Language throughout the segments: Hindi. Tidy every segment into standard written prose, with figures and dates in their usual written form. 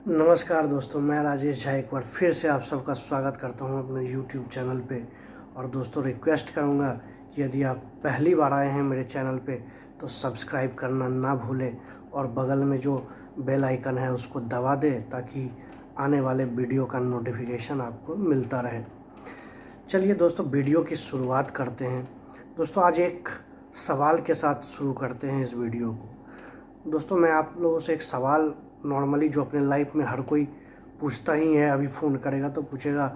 नमस्कार दोस्तों, मैं राजेश झा एक बार फिर से आप सबका स्वागत करता हूं अपने YouTube चैनल पे। और दोस्तों, रिक्वेस्ट करूंगा कि यदि आप पहली बार आए हैं मेरे चैनल पे तो सब्सक्राइब करना ना भूलें और बगल में जो बेल आइकन है उसको दबा दें ताकि आने वाले वीडियो का नोटिफिकेशन आपको मिलता रहे। चलिए दोस्तों, वीडियो की शुरुआत करते हैं। दोस्तों, आज एक सवाल के साथ शुरू करते हैं इस वीडियो को। दोस्तों, मैं आप लोगों से एक सवाल नॉर्मली जो अपने लाइफ में हर कोई पूछता ही है, अभी फ़ोन करेगा तो पूछेगा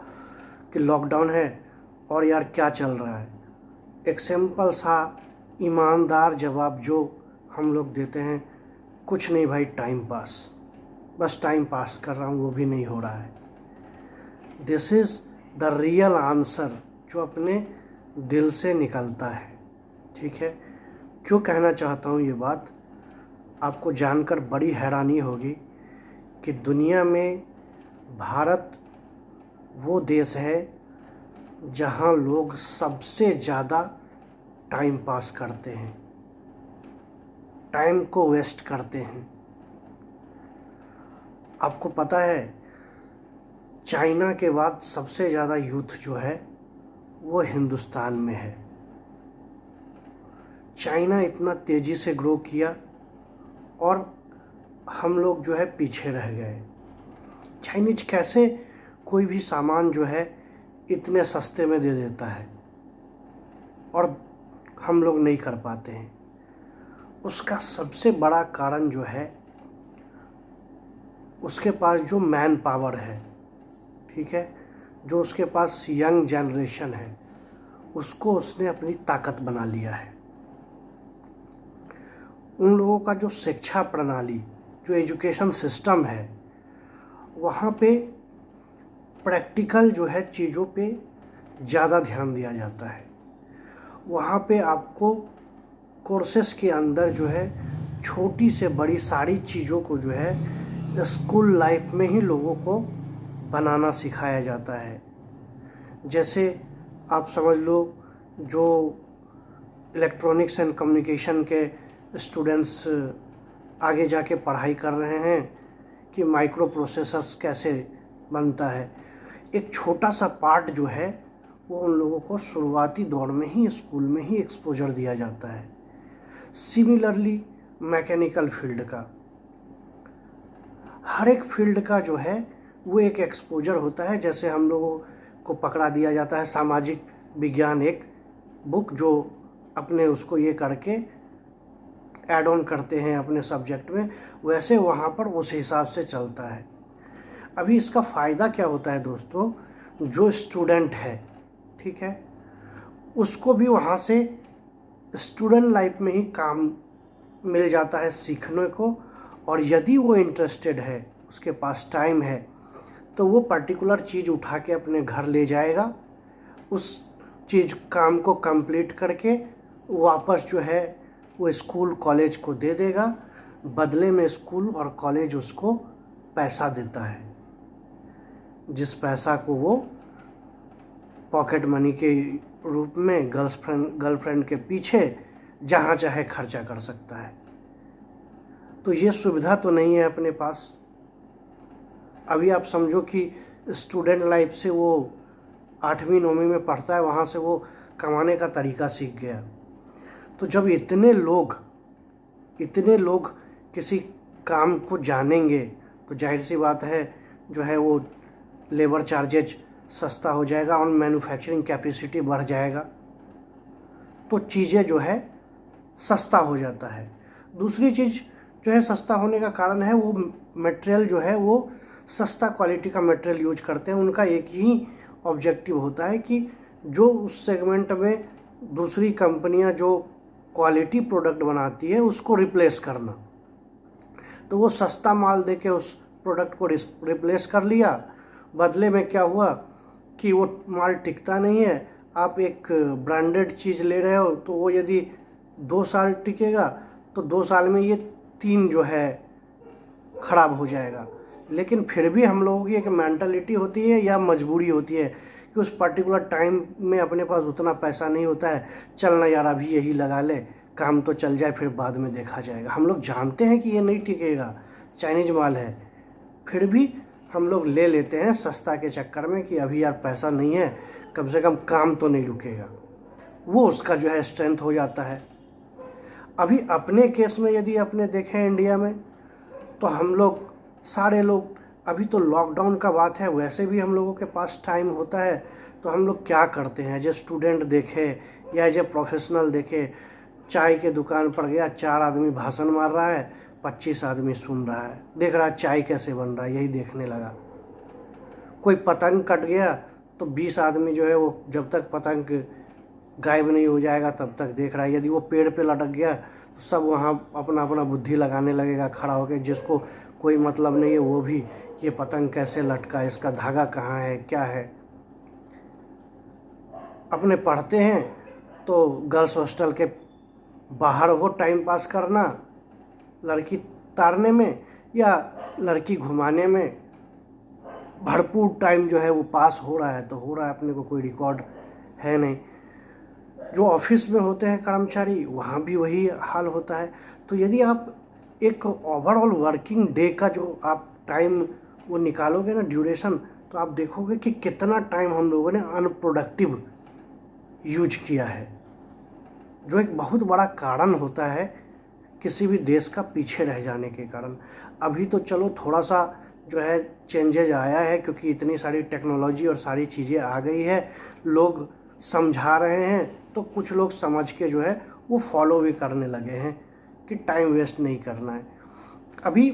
कि लॉकडाउन है और यार क्या चल रहा है। एक सिंपल सा ईमानदार जवाब जो हम लोग देते हैं, कुछ नहीं भाई, टाइम पास, बस टाइम पास कर रहा हूँ, वो भी नहीं हो रहा है। This is the real answer जो अपने दिल से निकलता है। ठीक है, क्यों कहना चाहता हूँ ये बात, आपको जानकर बड़ी हैरानी होगी कि दुनिया में भारत वो देश है जहां लोग सबसे ज़्यादा टाइम पास करते हैं, टाइम को वेस्ट करते हैं। आपको पता है, चाइना के बाद सबसे ज़्यादा यूथ जो है वो हिंदुस्तान में है। चाइना इतना तेज़ी से ग्रो किया और हम लोग जो है पीछे रह गए। चाइनीज कैसे कोई भी सामान जो है इतने सस्ते में दे देता है और हम लोग नहीं कर पाते हैं। उसका सबसे बड़ा कारण जो है, उसके पास जो मैन पावर है, ठीक है, जो उसके पास यंग जनरेशन है, उसको उसने अपनी ताकत बना लिया है। उन लोगों का जो शिक्षा प्रणाली, जो एजुकेशन सिस्टम है, वहाँ पे प्रैक्टिकल जो है चीज़ों पे ज़्यादा ध्यान दिया जाता है। वहाँ पे आपको कोर्सेस के अंदर जो है छोटी से बड़ी सारी चीज़ों को जो है स्कूल लाइफ में ही लोगों को बनाना सिखाया जाता है। जैसे आप समझ लो, जो इलेक्ट्रॉनिक्स एंड कम्युनिकेशन के स्टूडेंट्स आगे जाके पढ़ाई कर रहे हैं कि माइक्रो प्रोसेसर्स कैसे बनता है, एक छोटा सा पार्ट जो है वो उन लोगों को शुरुआती दौर में ही स्कूल में ही एक्सपोजर दिया जाता है। सिमिलरली मैकेनिकल फील्ड का, हर एक फील्ड का जो है वो एक एक्सपोजर होता है। जैसे हम लोगों को पकड़ा दिया जाता है सामाजिक विज्ञान, एक बुक जो अपने उसको ये करके ऐड ऑन करते हैं अपने सब्जेक्ट में, वैसे वहाँ पर उस हिसाब से चलता है। अभी इसका फ़ायदा क्या होता है दोस्तों, जो स्टूडेंट है, ठीक है, उसको भी वहाँ से स्टूडेंट लाइफ में ही काम मिल जाता है सीखने को। और यदि वो इंटरेस्टेड है, उसके पास टाइम है, तो वो पर्टिकुलर चीज़ उठा के अपने घर ले जाएगा, उस चीज़ काम को कंप्लीट करके वापस जो है वो स्कूल कॉलेज को दे देगा। बदले में स्कूल और कॉलेज उसको पैसा देता है, जिस पैसा को वो पॉकेट मनी के रूप में गर्लफ्रेंड के पीछे जहाँ चाहे खर्चा कर सकता है। तो ये सुविधा तो नहीं है अपने पास। अभी आप समझो कि स्टूडेंट लाइफ से वो 8वीं 9वीं में पढ़ता है, वहाँ से वो कमाने का तरीका सीख गया। तो जब इतने लोग किसी काम को जानेंगे तो जाहिर सी बात है जो है वो लेबर चार्जेज सस्ता हो जाएगा और मैन्युफैक्चरिंग कैपेसिटी बढ़ जाएगा, तो चीज़ें जो है सस्ता हो जाता है। दूसरी चीज़ जो है सस्ता होने का कारण है, वो मटेरियल जो है वो सस्ता क्वालिटी का मटेरियल यूज करते हैं। उनका एक ही ऑब्जेक्टिव होता है कि जो उस सेगमेंट में दूसरी कंपनियां जो क्वालिटी प्रोडक्ट बनाती है उसको रिप्लेस करना। तो वो सस्ता माल देके उस प्रोडक्ट को रिप्लेस कर लिया। बदले में क्या हुआ कि वो माल टिकता नहीं है। आप एक ब्रांडेड चीज़ ले रहे हो तो वो यदि 2 साल टिकेगा तो 2 साल में ये 3 जो है ख़राब हो जाएगा। लेकिन फिर भी हम लोगों की एक मेंटालिटी होती है या मजबूरी होती है कि उस पर्टिकुलर टाइम में अपने पास उतना पैसा नहीं होता है, चल ना यार अभी यही लगा ले, काम तो चल जाए, फिर बाद में देखा जाएगा। हम लोग जानते हैं कि ये नहीं टिकेगा, चाइनीज माल है, फिर भी हम लोग ले लेते हैं सस्ता के चक्कर में कि अभी यार पैसा नहीं है, कम से कम काम तो नहीं रुकेगा। वो उसका जो है स्ट्रेंथ हो जाता है। अभी अपने केस में यदि अपने देखें इंडिया में, तो हम लोग सारे लोग, अभी तो लॉकडाउन का बात है, वैसे भी हम लोगों के पास टाइम होता है, तो हम लोग क्या करते हैं, एज ए स्टूडेंट देखे या एज ए प्रोफेशनल देखे, चाय के दुकान पर गया, 4 आदमी भाषण मार रहा है, 25 आदमी सुन रहा है, देख रहा है चाय कैसे बन रहा है, यही देखने लगा। कोई पतंग कट गया तो 20 आदमी जो है वो जब तक पतंग गायब नहीं हो जाएगा तब तक देख रहा है। यदि वो पेड़ पे लटक गया तो सब वहाँ अपना अपना बुद्धि लगाने लगेगा खड़ा होकर, जिसको कोई मतलब नहीं है वो भी, ये पतंग कैसे लटका, इसका धागा कहाँ है, क्या है। अपने पढ़ते हैं तो गर्ल्स हॉस्टल के बाहर हो टाइम पास करना, लड़की तारने में या लड़की घुमाने में भरपूर टाइम जो है वो पास हो रहा है, तो हो रहा है, अपने को कोई रिकॉर्ड है नहीं। जो ऑफिस में होते हैं कर्मचारी, वहाँ भी वही हाल होता है। तो यदि आप एक ओवरऑल वर्किंग डे का जो आप टाइम वो निकालोगे ना, ड्यूरेशन, तो आप देखोगे कि कितना टाइम हम लोगों ने अनप्रोडक्टिव यूज किया है, जो एक बहुत बड़ा कारण होता है किसी भी देश का पीछे रह जाने के कारण। अभी तो चलो थोड़ा सा जो है चेंजेज आया है, क्योंकि इतनी सारी टेक्नोलॉजी और सारी चीज़ें आ गई है, लोग समझा रहे हैं, तो कुछ लोग समझ के जो है वो फॉलो भी करने लगे हैं कि टाइम वेस्ट नहीं करना है। अभी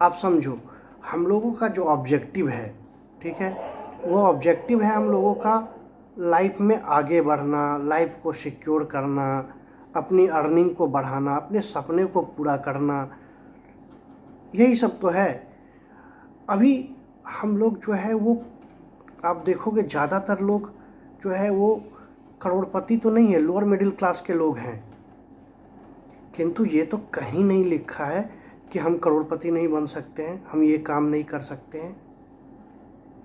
आप समझो, हम लोगों का जो ऑब्जेक्टिव है, ठीक है, वो ऑब्जेक्टिव है हम लोगों का लाइफ में आगे बढ़ना, लाइफ को सिक्योर करना, अपनी अर्निंग को बढ़ाना, अपने सपने को पूरा करना, यही सब तो है। अभी हम लोग जो है वो, आप देखोगे ज़्यादातर लोग जो है वो करोड़पति तो नहीं है, लोअर मिडिल क्लास के लोग हैं, किंतु ये तो कहीं नहीं लिखा है कि हम करोड़पति नहीं बन सकते हैं, हम ये काम नहीं कर सकते हैं।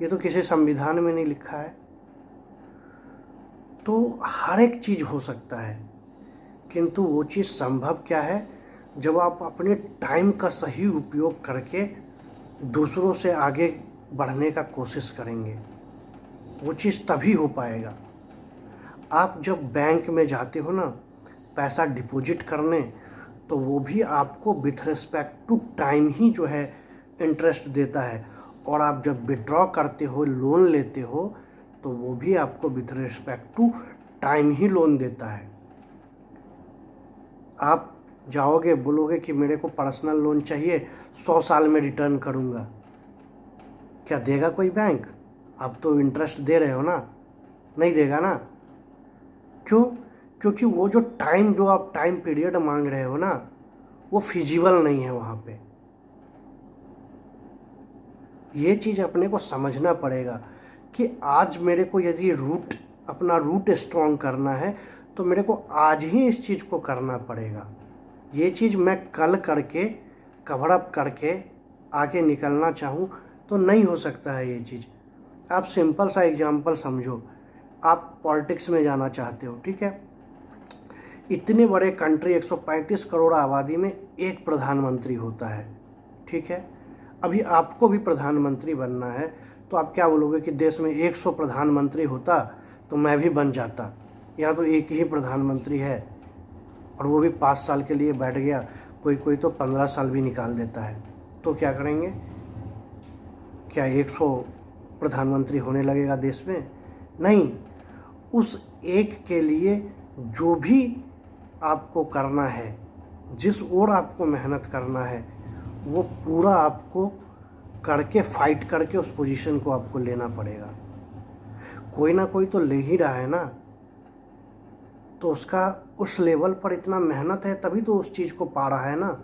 ये तो किसी संविधान में नहीं लिखा है। तो हर एक चीज़ हो सकता है, किंतु वो चीज़ संभव क्या है, जब आप अपने टाइम का सही उपयोग करके दूसरों से आगे बढ़ने का कोशिश करेंगे, वो चीज़ तभी हो पाएगा। आप जब बैंक में जाते हो ना पैसा डिपॉजिट करने, तो वो भी आपको विथ रिस्पेक्ट टू टाइम ही जो है इंटरेस्ट देता है, और आप जब विड्रॉ करते हो, लोन लेते हो, तो वो भी आपको विथ रिस्पेक्ट टू टाइम ही लोन देता है। आप जाओगे बोलोगे कि मेरे को पर्सनल लोन चाहिए, 100 साल में रिटर्न करूँगा, क्या देगा कोई बैंक? आप तो इंटरेस्ट दे रहे हो ना, नहीं देगा ना। क्यों? क्योंकि वो जो टाइम, जो आप टाइम पीरियड मांग रहे हो ना, वो फिजिबल नहीं है वहाँ पे। ये चीज़ अपने को समझना पड़ेगा कि आज मेरे को यदि अपना रूट स्ट्रॉन्ग करना है, तो मेरे को आज ही इस चीज़ को करना पड़ेगा। ये चीज़ मैं कल करके कवर अप करके आगे निकलना चाहूँ तो नहीं हो सकता है ये चीज़। आप सिंपल सा एग्जांपल समझो, आप पॉलिटिक्स में जाना चाहते हो, ठीक है, इतने बड़े कंट्री, 135 करोड़ आबादी में एक प्रधानमंत्री होता है, ठीक है। अभी आपको भी प्रधानमंत्री बनना है, तो आप क्या बोलोगे कि देश में 100 प्रधानमंत्री होता तो मैं भी बन जाता। यहाँ तो एक ही प्रधानमंत्री है, और वो भी 5 साल के लिए बैठ गया, कोई तो 15 साल भी निकाल देता है। तो क्या करेंगे? क्या 100 प्रधानमंत्री होने लगेगा देश में? नहीं। उस एक के लिए जो भी आपको करना है, जिस ओर आपको मेहनत करना है, वो पूरा आपको करके, फाइट करके उस पोजीशन को आपको लेना पड़ेगा। कोई ना कोई तो ले ही रहा है ना, तो उसका उस लेवल पर इतना मेहनत है, तभी तो उस चीज़ को पा रहा है ना।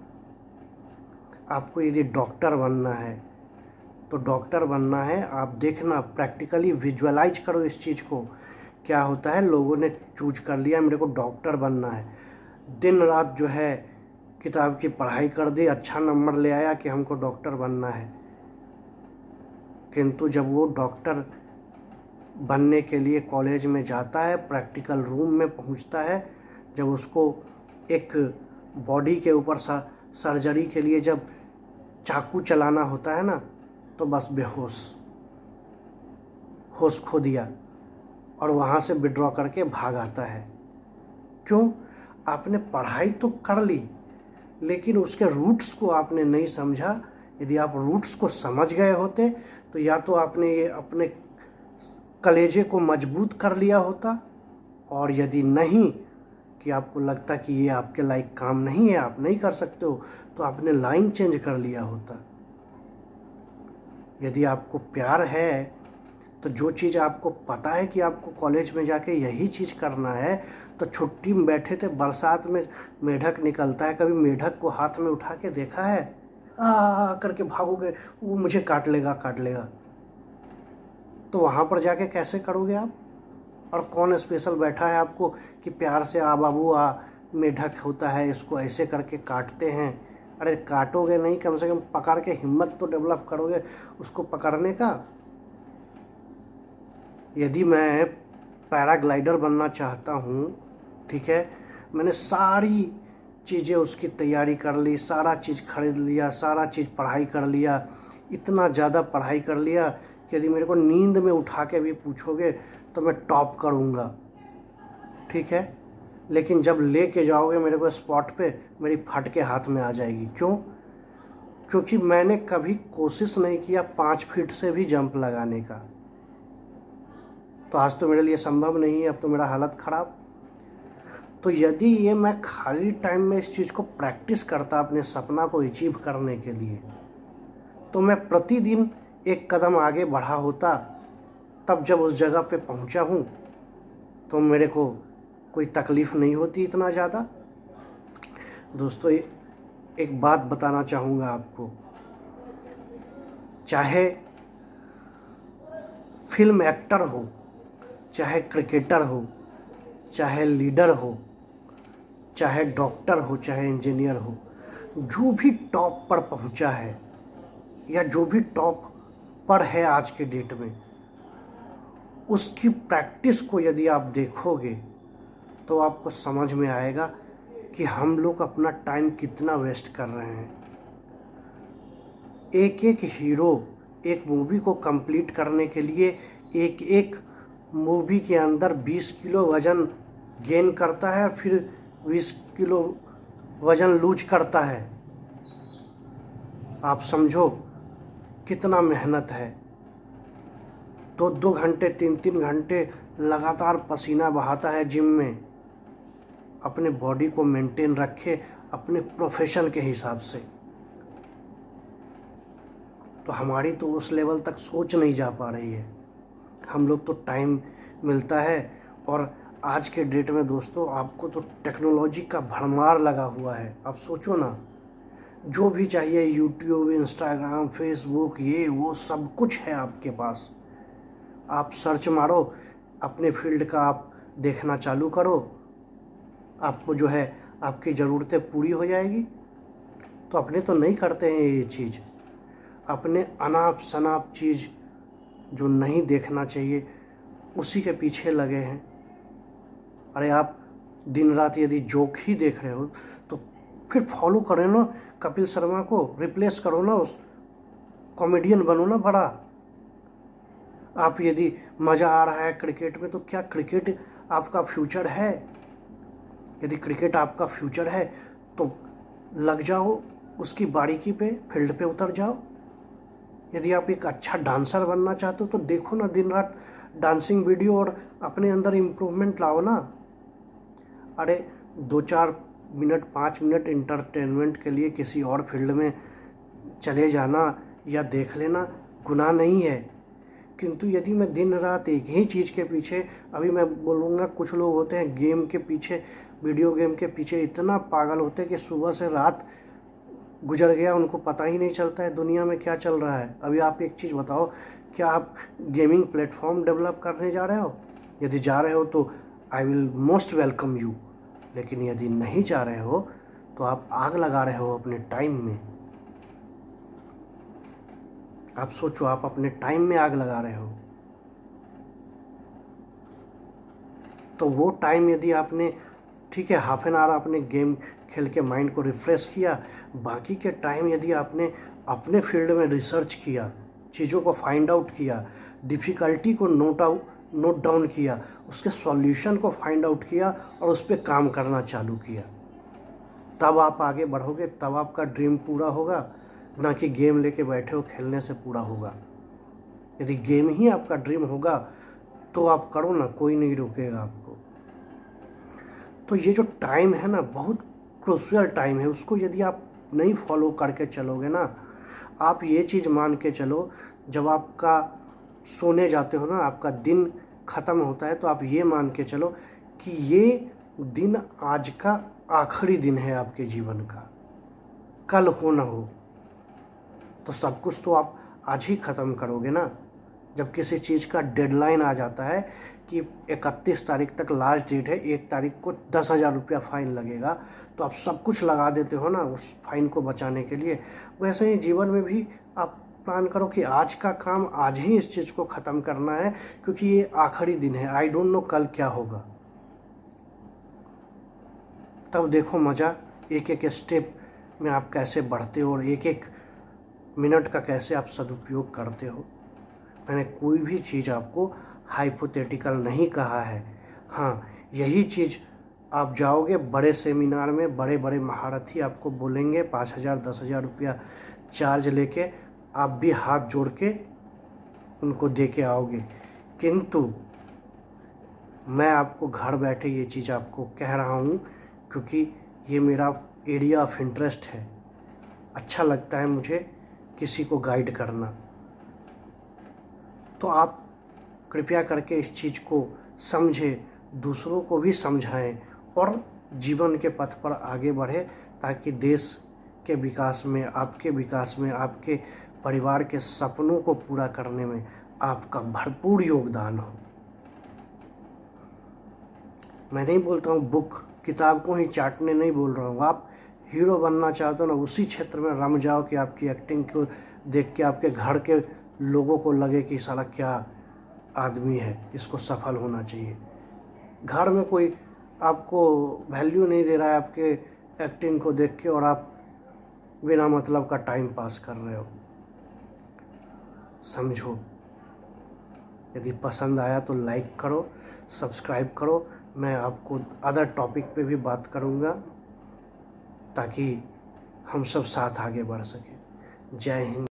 आपको यदि डॉक्टर बनना है, तो डॉक्टर बनना है, आप देखना, प्रैक्टिकली विजुअलाइज करो इस चीज़ को। क्या होता है, लोगों ने चूज कर लिया मेरे को डॉक्टर बनना है, दिन रात जो है किताब की पढ़ाई कर दी, अच्छा नंबर ले आया कि हमको डॉक्टर बनना है। किंतु जब वो डॉक्टर बनने के लिए कॉलेज में जाता है, प्रैक्टिकल रूम में पहुंचता है, जब उसको एक बॉडी के ऊपर सर्जरी के लिए जब चाकू चलाना होता है ना, तो बस बेहोश, होश खो दिया और वहाँ से विड्रॉ करके भाग आता है। क्यों? आपने पढ़ाई तो कर ली, लेकिन उसके रूट्स को आपने नहीं समझा। यदि आप रूट्स को समझ गए होते तो या तो आपने ये अपने कलेजे को मजबूत कर लिया होता, और यदि नहीं कि आपको लगता कि ये आपके लायक काम नहीं है, आप नहीं कर सकते हो, तो आपने लाइन चेंज कर लिया होता। यदि आपको प्यार है तो जो चीज़ आपको पता है कि आपको कॉलेज में जाके यही चीज़ करना है, तो छुट्टी में बैठे थे, बरसात में मेढक निकलता है, कभी मेढक को हाथ में उठा के देखा है? आ करके भागोगे, वो मुझे काट लेगा काट लेगा। तो वहाँ पर जाके कैसे करोगे आप? और कौन स्पेशल बैठा है आपको कि प्यार से आ बाबू आ, मेढक होता है, इसको ऐसे करके काटते हैं। अरे काटोगे नहीं, कम से कम पकड़ के हिम्मत तो डेवलप करोगे उसको पकड़ने का। यदि मैं पैराग्लाइडर बनना चाहता हूँ, ठीक है, मैंने सारी चीज़ें उसकी तैयारी कर ली, सारा चीज़ खरीद लिया, सारा चीज़ पढ़ाई कर लिया, इतना ज़्यादा पढ़ाई कर लिया कि यदि मेरे को नींद में उठा के भी पूछोगे तो मैं टॉप करूँगा, ठीक है। लेकिन जब ले के जाओगे मेरे को स्पॉट पे, मेरी फट के हाथ में आ जाएगी। क्यों? क्योंकि मैंने कभी कोशिश नहीं किया 5 फीट से भी जंप लगाने का। तो आज तो मेरे लिए संभव नहीं है, अब तो मेरा हालत ख़राब। तो यदि ये मैं खाली टाइम में इस चीज़ को प्रैक्टिस करता अपने सपना को अचीव करने के लिए, तो मैं प्रतिदिन एक कदम आगे बढ़ा होता। तब जब उस जगह पे पहुंचा हूं तो मेरे को कोई तकलीफ़ नहीं होती इतना ज़्यादा। दोस्तों, एक बात बताना चाहूँगा आपको, चाहे फिल्म एक्टर हो, चाहे क्रिकेटर हो, चाहे लीडर हो, चाहे डॉक्टर हो, चाहे इंजीनियर हो, जो भी टॉप पर पहुंचा है या जो भी टॉप पर है आज के डेट में, उसकी प्रैक्टिस को यदि आप देखोगे तो आपको समझ में आएगा कि हम लोग अपना टाइम कितना वेस्ट कर रहे हैं। एक एक हीरो एक मूवी को कंप्लीट करने के लिए एक एक मूवी के अंदर 20 किलो वज़न गेन करता है, फिर 20 किलो वज़न लूज करता है। आप समझो कितना मेहनत है। 2-2 घंटे 3-3 घंटे लगातार पसीना बहाता है जिम में, अपने बॉडी को मेंटेन रखे अपने प्रोफेशन के हिसाब से। तो हमारी तो उस लेवल तक सोच नहीं जा पा रही है। हम लोग तो टाइम मिलता है, और आज के डेट में दोस्तों आपको तो टेक्नोलॉजी का भरमार लगा हुआ है। आप सोचो ना, जो भी चाहिए यूट्यूब, इंस्टाग्राम, फेसबुक, ये वो सब कुछ है आपके पास। आप सर्च मारो, अपने फील्ड का आप देखना चालू करो, आपको जो है आपकी ज़रूरतें पूरी हो जाएगी। तो अपने तो नहीं करते हैं ये चीज़, अपने अनाप शनाप चीज़ जो नहीं देखना चाहिए उसी के पीछे लगे हैं। अरे आप दिन रात यदि जोक ही देख रहे हो तो फिर फॉलो करें ना कपिल शर्मा को, रिप्लेस करो ना, उस कॉमेडियन बनो ना बड़ा। आप यदि मज़ा आ रहा है क्रिकेट में, तो क्या क्रिकेट आपका फ्यूचर है? यदि क्रिकेट आपका फ्यूचर है तो लग जाओ उसकी बारीकी पे, फील्ड पे उतर जाओ। यदि आप एक अच्छा डांसर बनना चाहते हो तो देखो ना दिन रात डांसिंग वीडियो और अपने अंदर इम्प्रूवमेंट लाओ ना। अरे 2-4 मिनट 5 मिनट इंटरटेनमेंट के लिए किसी और फील्ड में चले जाना या देख लेना गुनाह नहीं है। किंतु यदि मैं दिन रात एक ही चीज़ के पीछे, अभी मैं बोलूँगा कुछ लोग होते हैं गेम के पीछे, वीडियो गेम के पीछे इतना पागल होते हैं कि सुबह से रात गुजर गया उनको पता ही नहीं चलता है दुनिया में क्या चल रहा है। अभी आप एक चीज़ बताओ, क्या आप गेमिंग प्लेटफॉर्म डेवलप करने जा रहे हो? यदि जा रहे हो तो I will most welcome you, लेकिन यदि नहीं जा रहे हो तो आप आग लगा रहे हो अपने टाइम में। आप सोचो, आप अपने टाइम में आग लगा रहे हो। तो वो टाइम यदि आपने, ठीक है, हाफ एन आवर आपने गेम खेल के माइंड को रिफ़्रेश किया, बाकी के टाइम यदि आपने अपने फील्ड में रिसर्च किया, चीज़ों को फाइंड आउट किया, डिफ़िकल्टी को नोट डाउन किया, उसके सॉल्यूशन को फाइंड आउट किया और उस पर काम करना चालू किया, तब आप आगे बढ़ोगे, तब आपका ड्रीम पूरा होगा, ना कि गेम लेके बैठे हो खेलने से पूरा होगा। यदि गेम ही आपका ड्रीम होगा तो आप करो ना, कोई नहीं रोकेगा आपको। तो ये जो टाइम है ना, बहुत क्रूशियल टाइम है, उसको यदि आप नहीं फॉलो करके चलोगे ना, आप ये चीज़ मान के चलो, जब आपका सोने जाते हो ना, आपका दिन ख़त्म होता है, तो आप ये मान के चलो कि ये दिन आज का आखिरी दिन है आपके जीवन का, कल हो ना हो। तो सब कुछ तो आप आज ही ख़त्म करोगे ना। जब किसी चीज़ का डेडलाइन आ जाता है कि 31 तारीख तक लास्ट डेट है, 1 तारीख को 10,000 रुपया फ़ाइन लगेगा, तो आप सब कुछ लगा देते हो ना उस फाइन को बचाने के लिए। वैसे ही जीवन में भी आप प्लान करो कि आज का काम आज ही इस चीज़ को ख़त्म करना है, क्योंकि ये आखिरी दिन है, आई डोंट नो कल क्या होगा। तब देखो मज़ा, एक एक स्टेप में आप कैसे बढ़ते हो और एक एक मिनट का कैसे आप सदुपयोग करते हो। मैंने कोई भी चीज़ आपको हाइपोथेटिकल नहीं कहा है। हाँ, यही चीज़ आप जाओगे बड़े सेमिनार में, बड़े बड़े महारथी आपको बोलेंगे 5,000 10,000 रुपया चार्ज लेके, आप भी हाथ जोड़ के उनको दे के आओगे। किंतु मैं आपको घर बैठे ये चीज़ आपको कह रहा हूँ, क्योंकि ये मेरा एरिया ऑफ इंटरेस्ट है। अच्छा लगता है मुझे किसी को गाइड करना। तो आप कृपया करके इस चीज़ को समझें, दूसरों को भी समझाएं और जीवन के पथ पर आगे बढ़े, ताकि देश के विकास में, आपके परिवार के सपनों को पूरा करने में आपका भरपूर योगदान हो। मैं नहीं बोलता हूँ बुक किताब को ही चाटने नहीं बोल रहा हूँ। आप हीरो बनना चाहते हो ना, उसी क्षेत्र में रम जाओ कि आपकी एक्टिंग को देख के आपके घर के लोगों को लगे कि साला क्या आदमी है, इसको सफल होना चाहिए। घर में कोई आपको वैल्यू नहीं दे रहा है आपके एक्टिंग को देख के, और आप बिना मतलब का टाइम पास कर रहे हो। समझो, यदि पसंद आया तो लाइक करो, सब्सक्राइब करो। मैं आपको अदर टॉपिक पे भी बात करूँगा, ताकि हम सब साथ आगे बढ़ सकें। जय हिंद।